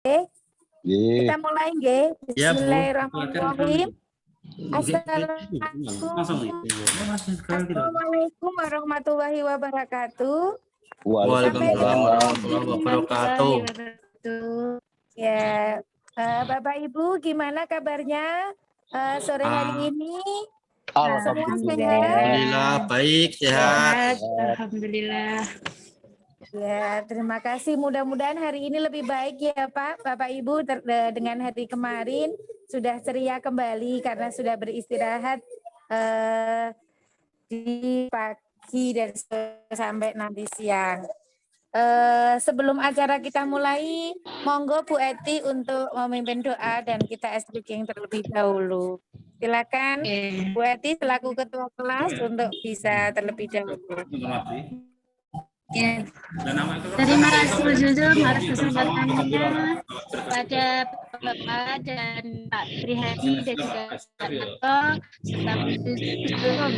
Kita mulai nggih. Ya, Bu. Bismillahirrahmanirrahim. Assalamualaikum warahmatullahi wabarakatuh. Waalaikumsalam warahmatullahi wabarakatuh. Ya, Bapak Ibu gimana kabarnya sore hari ini? Semua sehat? Alhamdulillah baik, sehat. Alhamdulillah. Ya, terima kasih. Mudah-mudahan hari ini lebih baik ya Pak, Bapak Ibu dengan hari kemarin sudah ceria kembali karena sudah beristirahat di pagi dan sampai nanti siang. Sebelum acara kita mulai, monggo Bu Eti untuk memimpin doa dan kita speaking terlebih dahulu. Silakan Bu Eti selaku ketua kelas untuk bisa terlebih dahulu. Ya. Terima kasih Bu Zuzum atas kesempatannya kepada Bapak dan Pak Prihaji dan juga Pak Nato serta Bu Zuzum.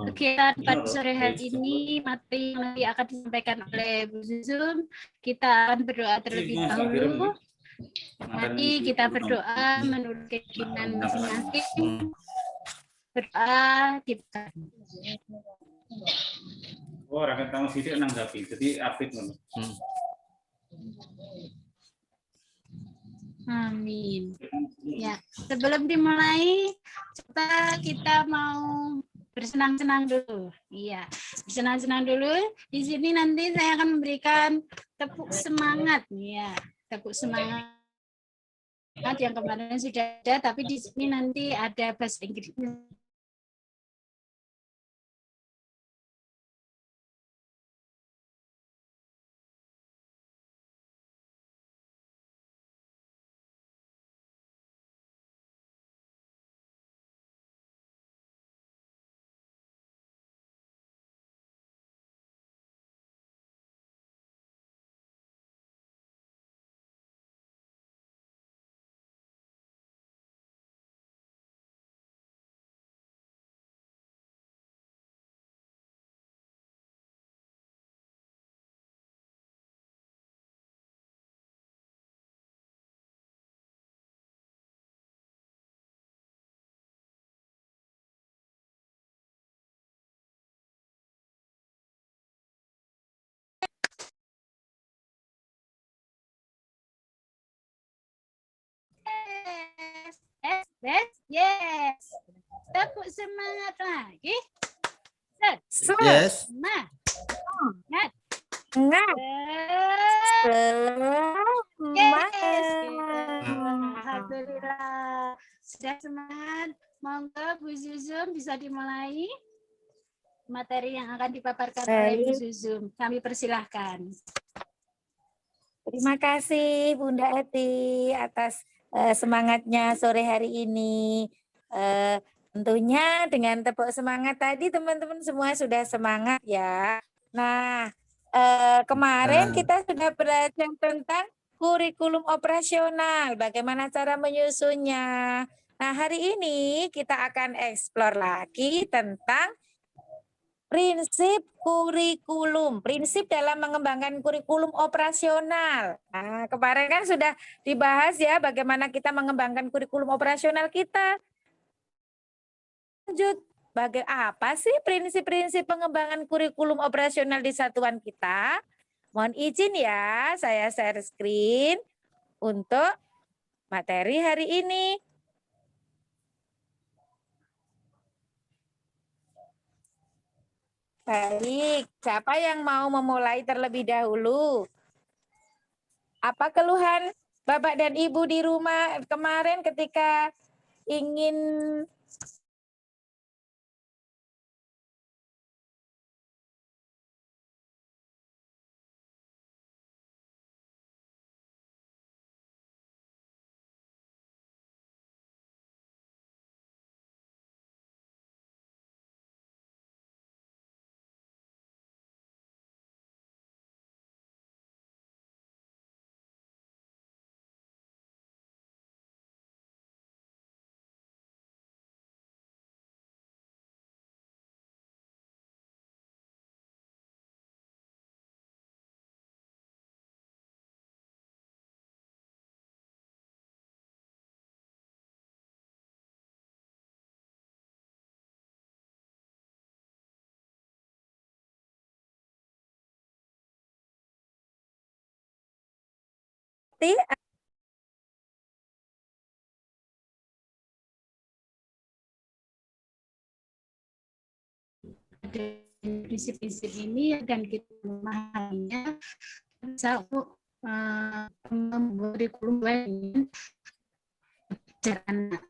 Kegiatan pada sore hari ini materi yang nanti akan disampaikan oleh Bu Zuzum. Kita akan berdoa terlebih dahulu. Nanti kita berdoa menurut keinginan masing-masing. Berdoa kita. Oh, rakyat tamu sidik nanggapi, jadi update dulu. Amin. Ya, sebelum dimulai, kita mau bersenang-senang dulu. Iya, bersenang-senang dulu. Di sini nanti saya akan memberikan tepuk semangat. Ya, tepuk semangat yang kemarin sudah ada, tapi di sini nanti ada bahasa Inggrisnya. Yes. Tepuk semangat lagi. Yes. Semangat. Alhamdulillah. Sudah semangat. Monggo Bu Zuzum bisa dimulai materi yang akan dipaparkan oleh Bu Zuzum. Kami persilahkan. Terima kasih Bunda Eti atas semangatnya sore hari ini. Tentunya dengan tepuk semangat tadi teman-teman semua sudah semangat ya. Nah, kemarin kita sudah belajar tentang kurikulum operasional, bagaimana cara menyusunnya. Nah, hari ini kita akan eksplor lagi tentang prinsip kurikulum, prinsip dalam mengembangkan kurikulum operasional. Nah, kemarin kan sudah dibahas ya bagaimana kita mengembangkan kurikulum operasional kita. Lanjut, apa sih prinsip-prinsip pengembangan kurikulum operasional di satuan kita? Mohon izin ya, saya share screen untuk materi hari ini. Baik, siapa yang mau memulai terlebih dahulu? Apa keluhan Bapak dan Ibu di rumah kemarin ketika ingin mengerti? Prinsip-prinsip ini dan kita memahaminya bisa untuk membuat kurikulum lain anak.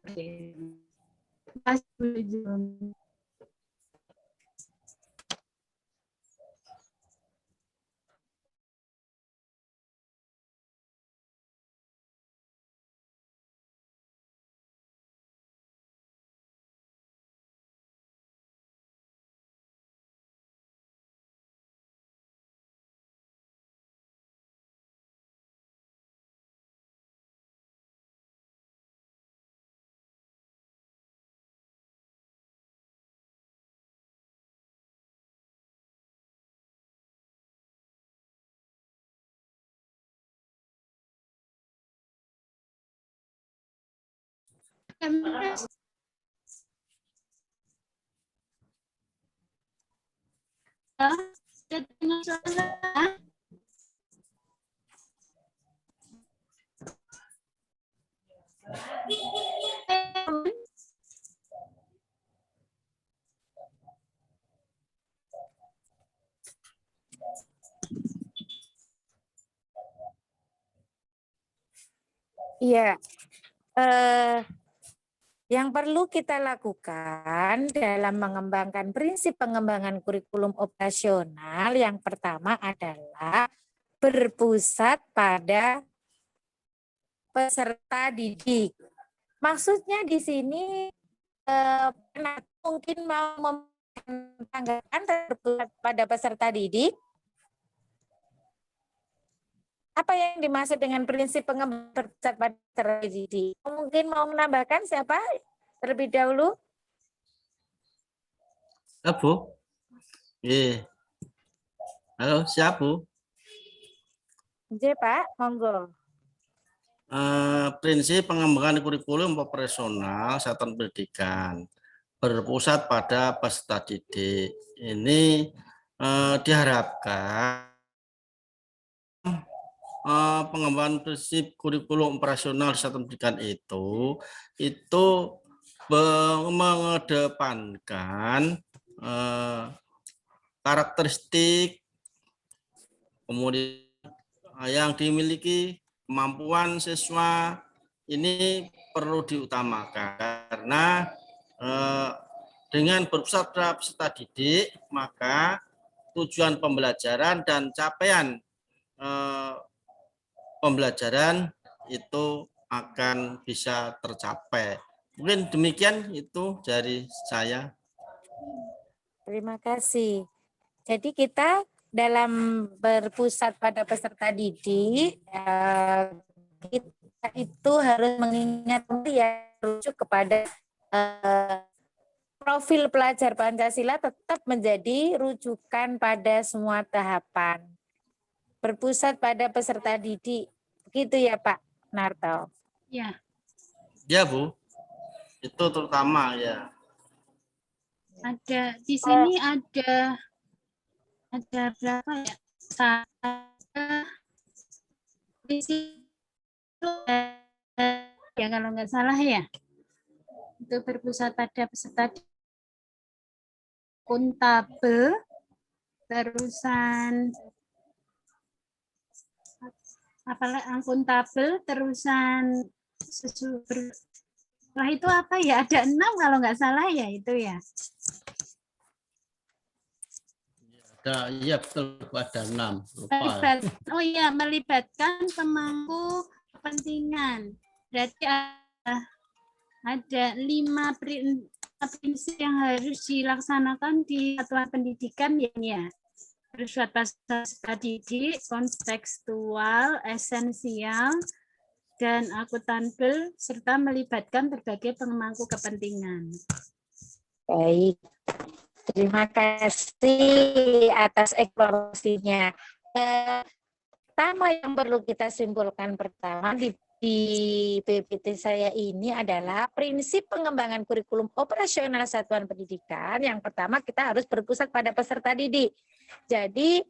Iya, yang perlu kita lakukan dalam mengembangkan prinsip pengembangan kurikulum operasional yang pertama adalah berpusat pada peserta didik. Maksudnya di sini mungkin mau tanggapan terpusat pada peserta didik. Apa yang dimaksud dengan prinsip pengembangan berpusat pada peserta didik? Mungkin mau menambahkan siapa terlebih dahulu? Bu. Iya. Halo, siapa, Bu? Oke, Pak, monggo. Prinsip pengembangan kurikulum operasional satuan pendidikan berpusat pada peserta didik. Ini diharapkan pengembangan prinsip kurikulum operasional satuan pendidikan itu mengedepankan karakteristik kemudian yang dimiliki kemampuan siswa ini perlu diutamakan karena dengan berpusat pada peserta didik maka tujuan pembelajaran dan capaian pembelajaran itu akan bisa tercapai. Mungkin demikian itu dari saya. Terima kasih. Jadi kita dalam berpusat pada peserta didik, kita itu harus mengingat ya rujuk kepada profil pelajar Pancasila tetap menjadi rujukan pada semua tahapan. Berpusat pada peserta didik. Begitu ya Pak Narto? Ya. Ya Bu, itu terutama ya. Ada di sini ada berapa ya? Di situ ya kalau nggak salah ya. Itu berpusat pada peserta akuntabel, terusan apalagi akuntabel, terusan setelah itu apa ya? Ada 6 kalau nggak salah ya itu ya. Iya betul ada 6. Oh iya, melibatkan pemangku kepentingan. Berarti ada 5 prinsip yang harus dilaksanakan di satuan pendidikan ya. Berpusat pada didik, kontekstual, esensial, dan akuntabel, serta melibatkan berbagai pemangku kepentingan. Baik. Terima kasih atas eksplorasinya. Pertama yang perlu kita simpulkan pertama di PPT saya ini adalah prinsip pengembangan kurikulum operasional satuan pendidikan. Yang pertama kita harus berpusat pada peserta didik. Jadi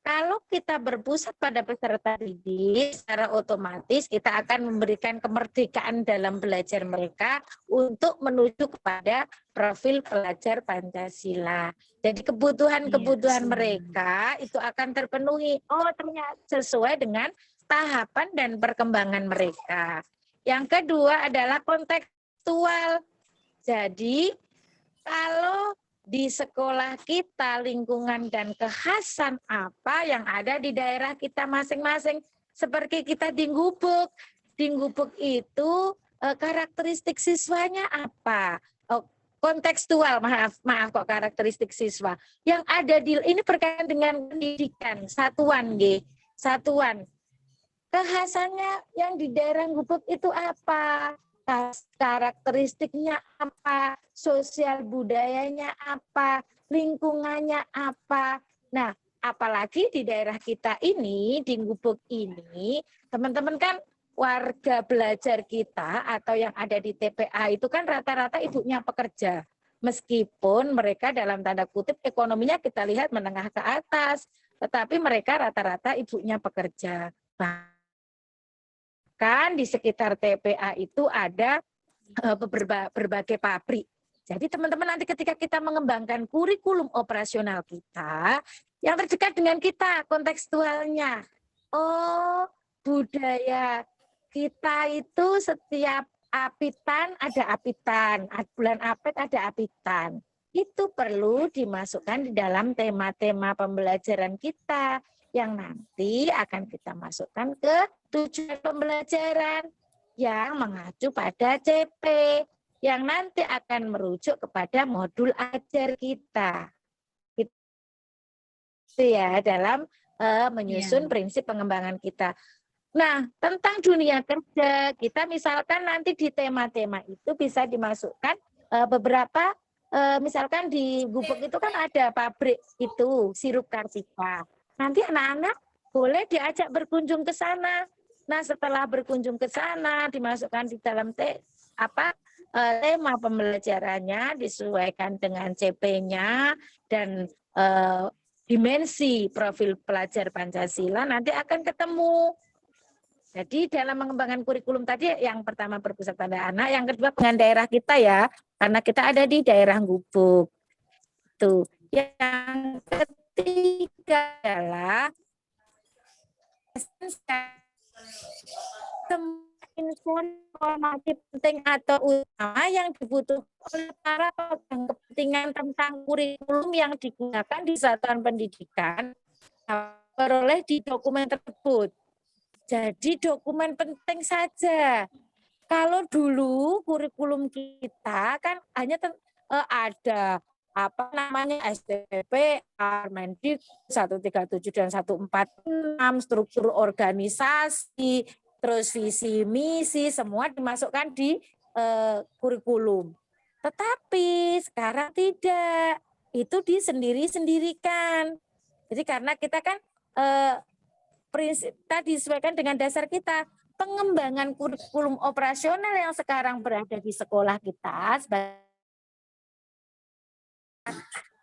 kalau kita berpusat pada peserta didik, secara otomatis kita akan memberikan kemerdekaan dalam belajar mereka untuk menuju kepada profil pelajar Pancasila. Jadi kebutuhan-kebutuhan mereka itu akan terpenuhi. Oh, ternyata sesuai dengan tahapan dan perkembangan mereka. Yang kedua adalah kontekstual. Jadi kalau di sekolah kita, lingkungan dan kekhasan apa yang ada di daerah kita masing-masing. Seperti kita di Gubuk. Di Gubuk itu karakteristik siswanya apa? Kontekstual, maaf kok karakteristik siswa. Yang ada ini berkaitan dengan pendidikan, satuan. Kekhasannya yang di daerah Gubuk itu apa? Karakteristiknya apa, sosial budayanya apa, lingkungannya apa. Nah, apalagi di daerah kita ini, di Gubuk ini, teman-teman kan warga belajar kita atau yang ada di TPA itu kan rata-rata ibunya pekerja. Meskipun mereka dalam tanda kutip ekonominya kita lihat menengah ke atas, tetapi mereka rata-rata ibunya pekerja. Kan di sekitar TPA itu ada berbagai pabrik. Jadi teman-teman nanti ketika kita mengembangkan kurikulum operasional kita, yang terdekat dengan kita kontekstualnya. Oh, budaya kita itu setiap apitan ada apitan, bulan apit ada apitan. Itu perlu dimasukkan di dalam tema-tema pembelajaran kita yang nanti akan kita masukkan ke tujuan pembelajaran yang mengacu pada CP, yang nanti akan merujuk kepada modul ajar kita. Itu ya, dalam menyusun prinsip pengembangan kita. Nah, tentang dunia kerja, kita misalkan nanti di tema-tema itu bisa dimasukkan beberapa, misalkan di Gubuk itu kan ada pabrik itu, sirup Kartika. Nanti anak-anak boleh diajak berkunjung ke sana. Nah, setelah berkunjung ke sana, dimasukkan di dalam tema pembelajarannya, disesuaikan dengan CP-nya, dan dimensi profil pelajar Pancasila, nanti akan ketemu. Jadi dalam mengembangkan kurikulum tadi, yang pertama berpusat pada anak, yang kedua dengan daerah kita ya, karena kita ada di daerah Gubuk. Tuh. Yang ketiga adalah informasi penting atau utama yang dibutuhkan oleh para pemegang kepentingan tentang kurikulum yang digunakan di satuan pendidikan peroleh di dokumen tersebut. Jadi dokumen penting saja. Kalau dulu kurikulum kita kan hanya ada STP, Mendikbud 137 dan 146, struktur organisasi, terus visi misi, semua dimasukkan di kurikulum. Tetapi sekarang tidak, itu disendiri-sendirikan. Jadi karena kita kan prinsip tadi disesuaikan dengan dasar kita, pengembangan kurikulum operasional yang sekarang berada di sekolah kita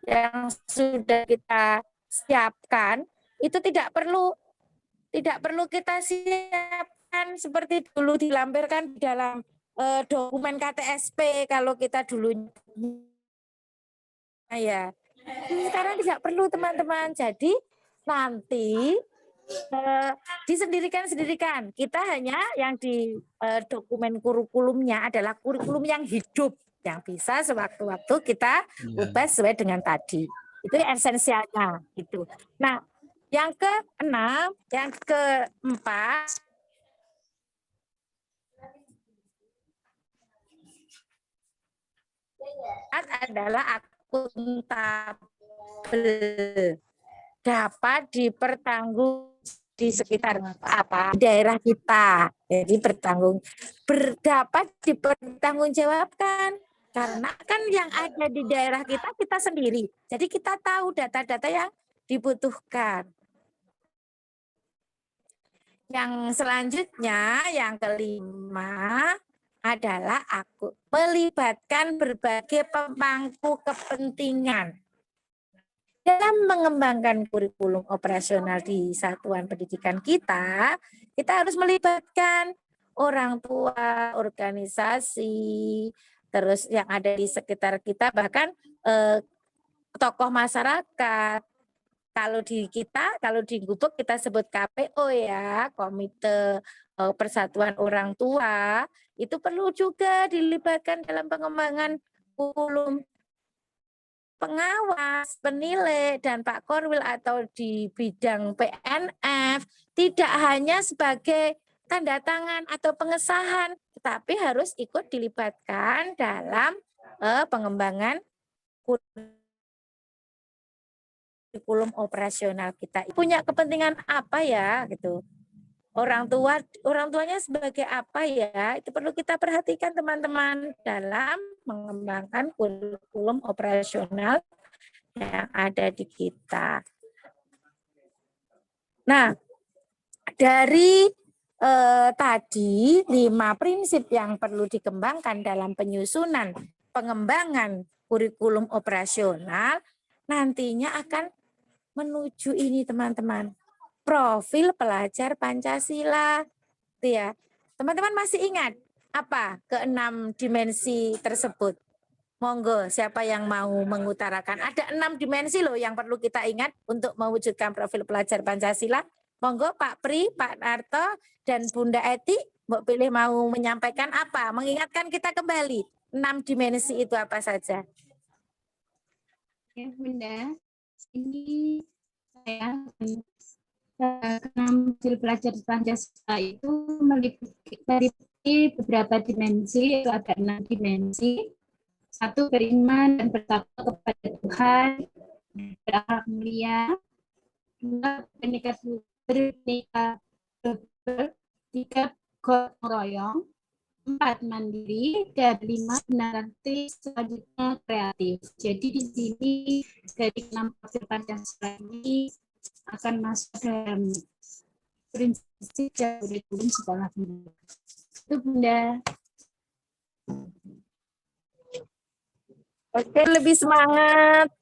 yang sudah kita siapkan itu tidak perlu kita siapkan seperti dulu dilampirkan di dalam dokumen KTSP kalau kita dulu ya. Sekarang tidak perlu teman-teman. Jadi nanti disendirikan. Kita hanya yang di dokumen kurikulumnya adalah kurikulum yang hidup, yang bisa sewaktu-waktu kita ubah sesuai dengan tadi. Itu esensialnya gitu. Nah, yang keenam, yang keempat adalah akuntabel, dapat dipertanggung di sekitar daerah kita. Jadi dapat dipertanggungjawabkan. Karena kan yang ada di daerah kita sendiri. Jadi kita tahu data-data yang dibutuhkan. Yang selanjutnya, yang kelima adalah melibatkan berbagai pemangku kepentingan. dalam mengembangkan kurikulum operasional di satuan pendidikan kita harus melibatkan orang tua, organisasi, terus yang ada di sekitar kita, bahkan tokoh masyarakat. Kalau di Gubuk kita sebut KPO ya, Komite Persatuan Orang Tua, itu perlu juga dilibatkan dalam pengembangan kurikulum. Pengawas, penilai, dan Pak Korwil atau di bidang PNF tidak hanya sebagai tanda tangan atau pengesahan, tetapi harus ikut dilibatkan dalam pengembangan kurikulum operasional kita. Punya kepentingan apa ya gitu. Orang tuanya sebagai apa ya, itu perlu kita perhatikan teman-teman dalam mengembangkan kurikulum operasional yang ada di kita. Nah, dari tadi 5 prinsip yang perlu dikembangkan dalam penyusunan pengembangan kurikulum operasional, nantinya akan menuju ini teman-teman, profil pelajar Pancasila. Itu ya. Teman-teman masih ingat apa ke-6 dimensi tersebut? Monggo, siapa yang mau mengutarakan? Ada 6 dimensi loh yang perlu kita ingat untuk mewujudkan profil pelajar Pancasila. Monggo Pak Pri, Pak Narto, dan Bunda Eti, Mbak pilih mau menyampaikan apa? Mengingatkan kita kembali, 6 dimensi itu apa saja? Ya, Bunda. Ini saya ke-6 profil pelajar Pancasila itu meliputi beberapa dimensi, itu ada 6 dimensi. 1, beriman dan bertakwa kepada Tuhan, berakhlak mulia. 2, bernegara, 3, gotong royong. 4, mandiri, dan 5, nanti selanjutnya kreatif. Jadi di sini dari 6 profil Pancasila ini akan masuk dalam prinsip kurikulum sekolah Bunda. Itu Bunda. Oke, lebih semangat.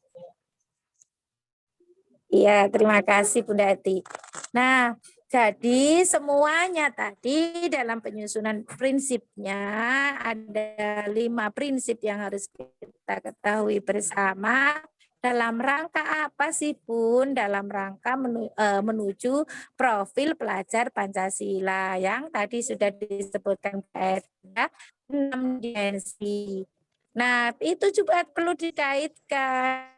Iya, terima kasih Bunda Eti. Nah, jadi semuanya tadi dalam penyusunan prinsipnya ada 5 prinsip yang harus kita ketahui bersama. Dalam rangka apa sih Bun? Dalam rangka menuju profil pelajar Pancasila yang tadi sudah disebutkan ada 6 dimensi. Nah, itu juga perlu dikaitkan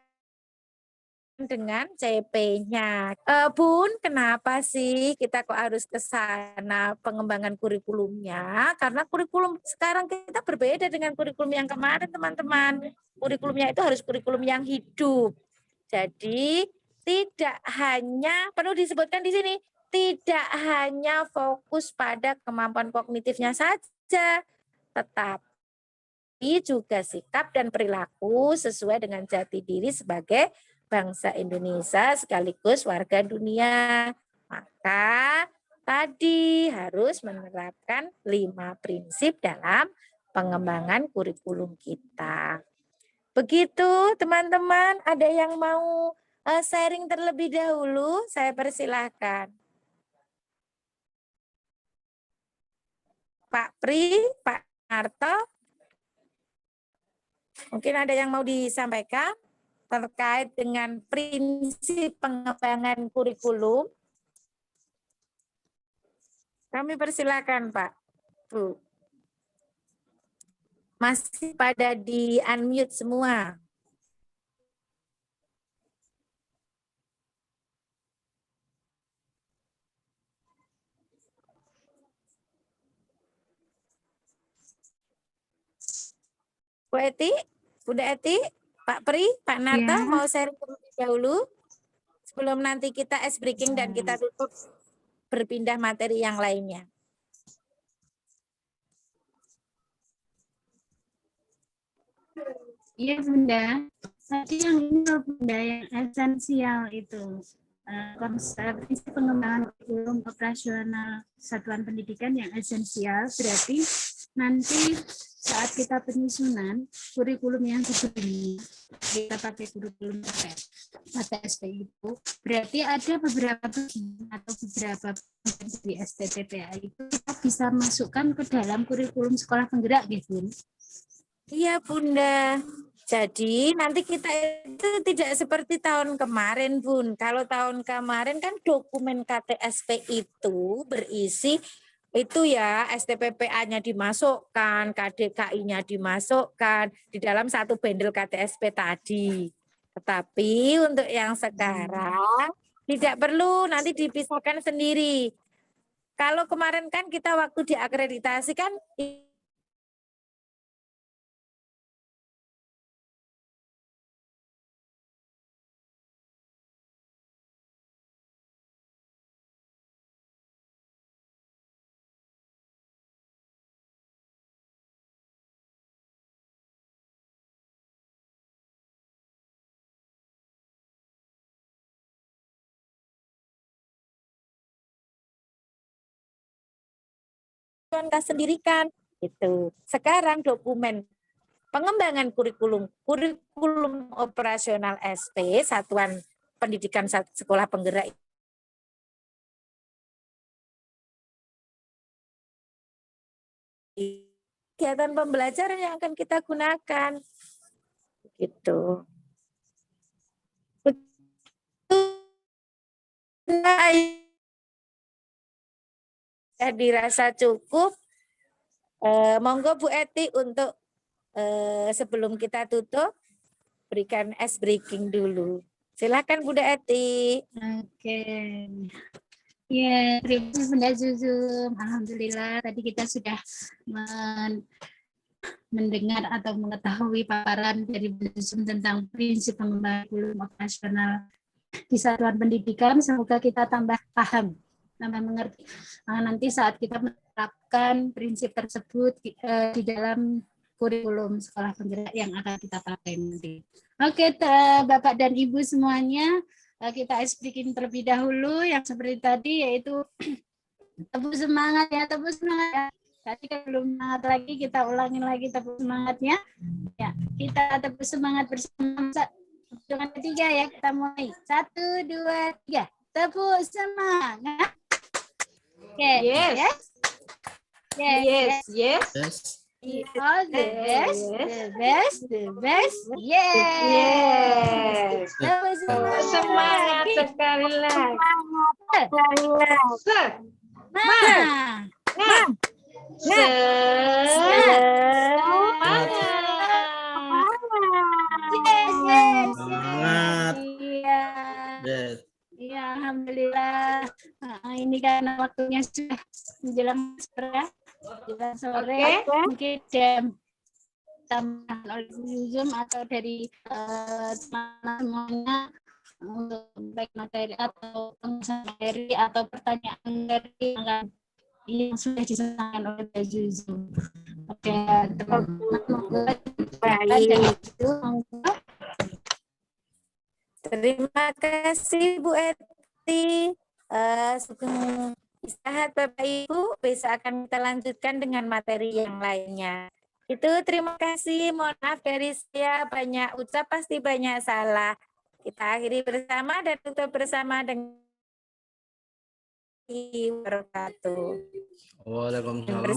dengan CP-nya. Bun, kenapa sih kita kok harus ke sana pengembangan kurikulumnya? Karena kurikulum sekarang kita berbeda dengan kurikulum yang kemarin, teman-teman. Kurikulumnya itu harus kurikulum yang hidup. Jadi, tidak hanya, perlu disebutkan di sini, tidak hanya fokus pada kemampuan kognitifnya saja, tetapi juga sikap dan perilaku sesuai dengan jati diri sebagai bangsa Indonesia sekaligus warga dunia. Maka tadi harus menerapkan 5 prinsip dalam pengembangan kurikulum kita. Begitu teman-teman, ada yang mau sharing terlebih dahulu? Saya persilahkan. Pak Pri, Pak Narto, mungkin ada yang mau disampaikan terkait dengan prinsip pengembangan kurikulum. Kami persilakan Pak, Bu. Masih pada di unmute semua. Bu Eti, Bunda Eti, Pak Pri, Pak Narto, Ya. mau sharing terlebih dahulu sebelum nanti kita ice breaking dan kita tutup berpindah materi yang lainnya. Iya Bunda. Tadi yang ini loh Bunda yang esensial itu. prinsip pengembangan kurikulum operasional satuan pendidikan yang esensial, berarti nanti saat kita penyusunan kurikulum yang sebelumnya kita pakai kurikulum KTSP itu, berarti ada beberapa bagian atau beberapa bagian di STTPA itu kita bisa masukkan ke dalam kurikulum sekolah penggerak, gitu. Iya Bunda. Jadi nanti kita itu tidak seperti tahun kemarin Bun. Kalau tahun kemarin kan dokumen KTSP itu berisi itu ya STPPA-nya dimasukkan, KDKI-nya dimasukkan di dalam satu bundle KTSP tadi. Tetapi untuk yang sekarang tidak perlu, nanti dipisahkan sendiri. Kalau kemarin kan kita waktu diakreditasi kan sendiri kan itu. Sekarang dokumen pengembangan kurikulum operasional SP Satuan Pendidikan Sekolah Penggerak kegiatan pembelajaran yang akan kita gunakan gitu. Dirasa cukup, monggo Bu Eti untuk sebelum kita tutup berikan ice breaking dulu. Silakan Bunda Eti. Oke. Ya, terima kasih Bunda Zuzum. Alhamdulillah tadi kita sudah mendengar atau mengetahui paparan dari Bunda Zuzum tentang prinsip pengembangan kurikulum operasional di satuan pendidikan. Semoga kita tambah paham, tambah mengerti. Nanti saat kita menerapkan prinsip tersebut di dalam kurikulum sekolah penggerak yang akan kita pakai nanti. Oke, Bapak dan Ibu semuanya, kita ice breaking terlebih dahulu yang seperti tadi, yaitu tepuk semangat ya, tepuk semangat ya. Tadi kan belum semangat lagi, kita ulangin lagi tepuk semangatnya. Ya, kita tepuk semangat bersama dengan ketiga ya, kita mulai. 1, 2, 3. Tepuk semangat. Oke, Yes. yes. Yes. All the best, the best. Yes. Yes. Tepuk Semangat sekali lagi. Semangat. Iya. Yes. Iya, alhamdulillah. Ini karena waktunya sudah menjelang sore, mungkin jam tambahan oleh Zoom atau dari teman-temannya untuk baik materi atau pengusaha materi atau pertanyaan dari yang sudah disampaikan oleh Zoom. Oke, teman-teman. Baik. Terima kasih Bu Eti. Sebelum istirahat Bapak Ibu, besok akan kita lanjutkan dengan materi yang lainnya. Itu terima kasih, mohon maaf dari saya banyak ucap pasti banyak salah. Kita akhiri bersama dan tutup bersama dengan wabarakatuh. Waalaikumsalam.